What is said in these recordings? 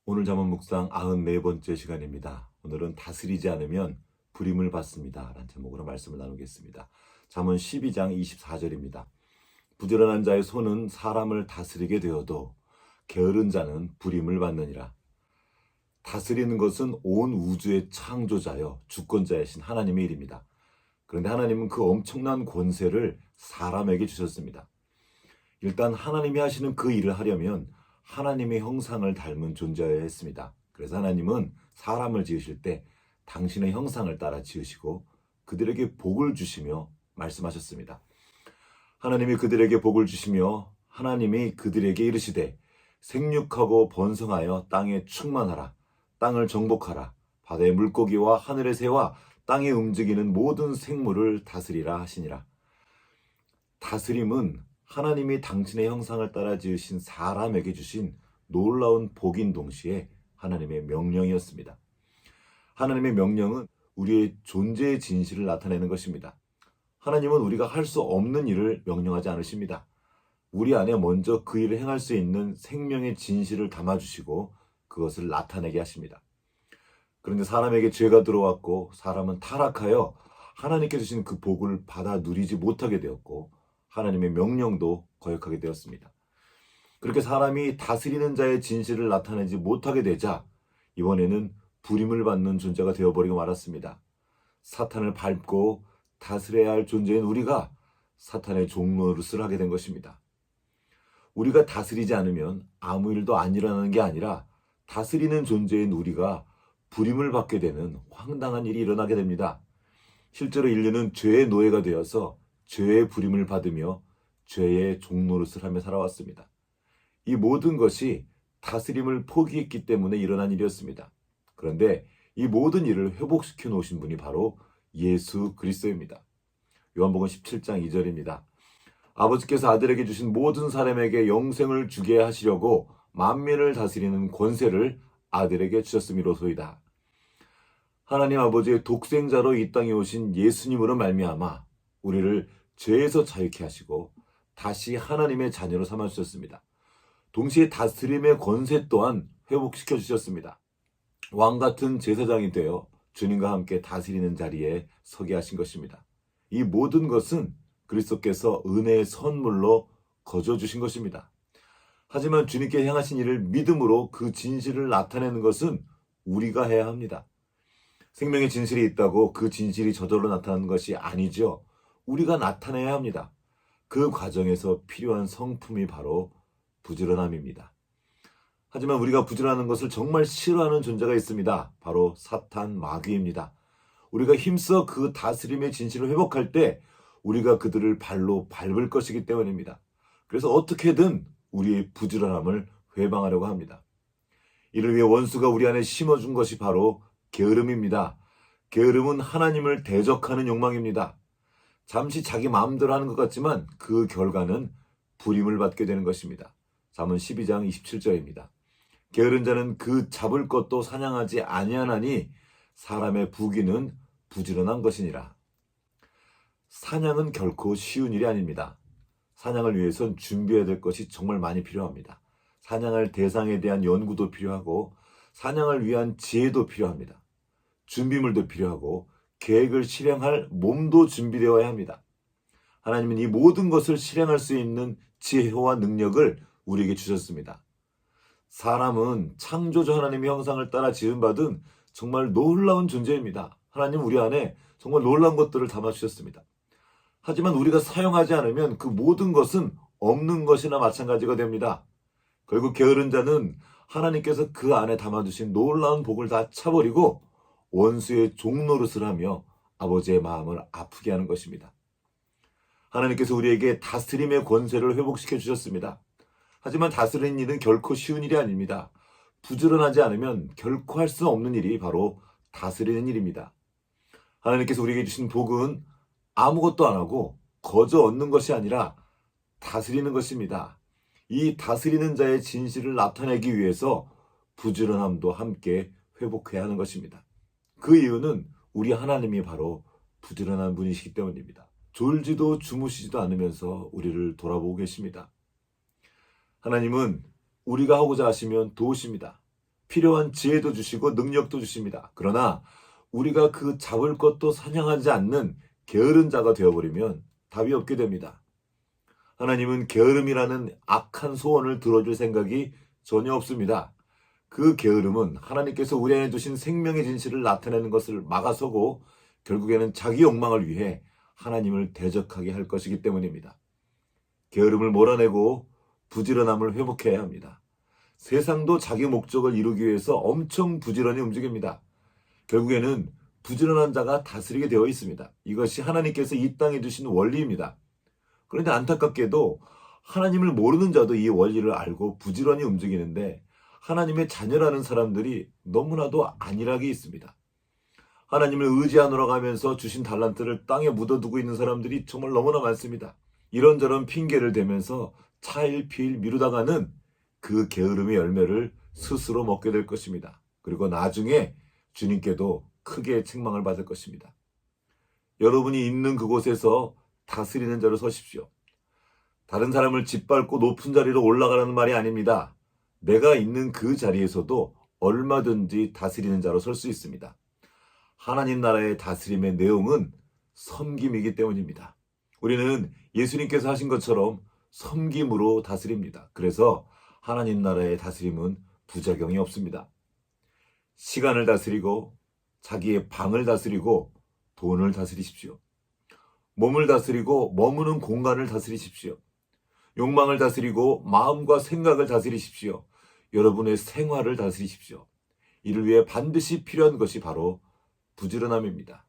오늘 잠언 묵상 94번째 시간입니다. 오늘은 다스리지 않으면 불임을 받습니다 라는 제목으로 말씀을 나누겠습니다. 잠언 12장 24절입니다. 부지런한 자의 손은 사람을 다스리게 되어도 게으른 자는 불임을 받느니라. 다스리는 것은 온 우주의 창조자여 주권자이신 하나님의 일입니다. 그런데 하나님은 그 엄청난 권세를 사람에게 주셨습니다. 일단 하나님이 하시는 그 일을 하려면 하나님의 형상을 닮은 존재여야 했습니다. 그래서 하나님은 사람을 지으실 때 당신의 형상을 따라 지으시고 그들에게 복을 주시며 말씀하셨습니다. 하나님이 그들에게 복을 주시며 하나님이 그들에게 이르시되 생육하고 번성하여 땅에 충만하라. 땅을 정복하라. 바다의 물고기와 하늘의 새와 땅에 움직이는 모든 생물을 다스리라 하시니라. 다스림은 하나님이 당신의 형상을 따라 지으신 사람에게 주신 놀라운 복인 동시에 하나님의 명령이었습니다. 하나님의 명령은 우리의 존재의 진실을 나타내는 것입니다. 하나님은 우리가 할 수 없는 일을 명령하지 않으십니다. 우리 안에 먼저 그 일을 행할 수 있는 생명의 진실을 담아주시고 그것을 나타내게 하십니다. 그런데 사람에게 죄가 들어왔고 사람은 타락하여 하나님께 주신 그 복을 받아 누리지 못하게 되었고 하나님의 명령도 거역하게 되었습니다. 그렇게 사람이 다스리는 자의 진실을 나타내지 못하게 되자 이번에는 불임을 받는 존재가 되어버리고 말았습니다. 사탄을 밟고 다스려야 할 존재인 우리가 사탄의 종노릇을 하게 된 것입니다. 우리가 다스리지 않으면 아무 일도 안 일어나는 게 아니라 다스리는 존재인 우리가 불임을 받게 되는 황당한 일이 일어나게 됩니다. 실제로 인류는 죄의 노예가 되어서 죄의 불임을 받으며 죄의 종노릇을 하며 살아왔습니다. 이 모든 것이 다스림을 포기했기 때문에 일어난 일이었습니다. 그런데 이 모든 일을 회복시켜 놓으신 분이 바로 예수 그리스도입니다. 요한복음 17장 2절입니다. 아버지께서 아들에게 주신 모든 사람에게 영생을 주게 하시려고 만민을 다스리는 권세를 아들에게 주셨음이로소이다. 하나님 아버지의 독생자로 이 땅에 오신 예수님으로 말미암아 우리를 죄에서 자유케 하시고 다시 하나님의 자녀로 삼아주셨습니다. 동시에 다스림의 권세 또한 회복시켜 주셨습니다. 왕같은 제사장이 되어 주님과 함께 다스리는 자리에 서게 하신 것입니다. 이 모든 것은 그리스도께서 은혜의 선물로 거저 주신 것입니다. 하지만 주님께 행하신 일을 믿음으로 그 진실을 나타내는 것은 우리가 해야 합니다. 생명의 진실이 있다고 그 진실이 저절로 나타나는 것이 아니죠. 우리가 나타내야 합니다. 그 과정에서 필요한 성품이 바로 부지런함입니다. 하지만 우리가 부지런한 것을 정말 싫어하는 존재가 있습니다. 바로 사탄 마귀입니다. 우리가 힘써 그 다스림의 진실을 회복할 때 우리가 그들을 발로 밟을 것이기 때문입니다. 그래서 어떻게든 우리의 부지런함을 회방하려고 합니다. 이를 위해 원수가 우리 안에 심어준 것이 바로 게으름입니다. 게으름은 하나님을 대적하는 욕망입니다. 잠시 자기 마음대로 하는 것 같지만 그 결과는 불임을 받게 되는 것입니다. 잠언 12장 27절입니다. 게으른 자는 그 잡을 것도 사냥하지 아니하나니 사람의 부귀는 부지런한 것이니라. 사냥은 결코 쉬운 일이 아닙니다. 사냥을 위해선 준비해야 될 것이 정말 많이 필요합니다. 사냥할 대상에 대한 연구도 필요하고 사냥을 위한 지혜도 필요합니다. 준비물도 필요하고 계획을 실행할 몸도 준비되어야 합니다. 하나님은 이 모든 것을 실행할 수 있는 지혜와 능력을 우리에게 주셨습니다. 사람은 창조주 하나님의 형상을 따라 지음받은 정말 놀라운 존재입니다. 하나님 우리 안에 정말 놀라운 것들을 담아주셨습니다. 하지만 우리가 사용하지 않으면 그 모든 것은 없는 것이나 마찬가지가 됩니다. 결국 게으른 자는 하나님께서 그 안에 담아두신 놀라운 복을 다 차버리고 원수의 종노릇을 하며 아버지의 마음을 아프게 하는 것입니다. 하나님께서 우리에게 다스림의 권세를 회복시켜 주셨습니다. 하지만 다스리는 일은 결코 쉬운 일이 아닙니다. 부지런하지 않으면 결코 할 수 없는 일이 바로 다스리는 일입니다. 하나님께서 우리에게 주신 복은 아무것도 안 하고 거저 얻는 것이 아니라 다스리는 것입니다. 이 다스리는 자의 진실을 나타내기 위해서 부지런함도 함께 회복해야 하는 것입니다. 그 이유는 우리 하나님이 바로 부지런한 분이시기 때문입니다. 졸지도 주무시지도 않으면서 우리를 돌아보고 계십니다. 하나님은 우리가 하고자 하시면 도우십니다. 필요한 지혜도 주시고 능력도 주십니다. 그러나 우리가 그 잡을 것도 사냥하지 않는 게으른 자가 되어버리면 답이 없게 됩니다. 하나님은 게으름이라는 악한 소원을 들어줄 생각이 전혀 없습니다. 그 게으름은 하나님께서 우리 안에 두신 생명의 진실을 나타내는 것을 막아서고 결국에는 자기 욕망을 위해 하나님을 대적하게 할 것이기 때문입니다. 게으름을 몰아내고 부지런함을 회복해야 합니다. 세상도 자기 목적을 이루기 위해서 엄청 부지런히 움직입니다. 결국에는 부지런한 자가 다스리게 되어 있습니다. 이것이 하나님께서 이 땅에 두신 원리입니다. 그런데 안타깝게도 하나님을 모르는 자도 이 원리를 알고 부지런히 움직이는데 하나님의 자녀라는 사람들이 너무나도 안일하게 있습니다. 하나님을 의지하노라고 하면서 주신 달란트를 땅에 묻어두고 있는 사람들이 정말 너무나 많습니다. 이런저런 핑계를 대면서 차일피일 미루다가는 그 게으름의 열매를 스스로 먹게 될 것입니다. 그리고 나중에 주님께도 크게 책망을 받을 것입니다. 여러분이 있는 그곳에서 다스리는 자로 서십시오. 다른 사람을 짓밟고 높은 자리로 올라가라는 말이 아닙니다. 내가 있는 그 자리에서도 얼마든지 다스리는 자로 설 수 있습니다. 하나님 나라의 다스림의 내용은 섬김이기 때문입니다. 우리는 예수님께서 하신 것처럼 섬김으로 다스립니다. 그래서 하나님 나라의 다스림은 부작용이 없습니다. 시간을 다스리고 자기의 방을 다스리고 돈을 다스리십시오. 몸을 다스리고 머무는 공간을 다스리십시오. 욕망을 다스리고 마음과 생각을 다스리십시오. 여러분의 생활을 다스리십시오. 이를 위해 반드시 필요한 것이 바로 부지런함입니다.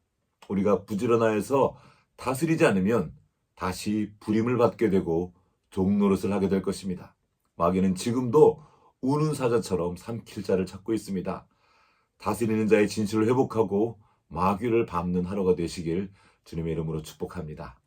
우리가 부지런하여서 다스리지 않으면 다시 불임을 받게 되고 종노릇을 하게 될 것입니다. 마귀는 지금도 우는 사자처럼 삼킬 자를 찾고 있습니다. 다스리는 자의 진실을 회복하고 마귀를 밟는 하루가 되시길 주님의 이름으로 축복합니다.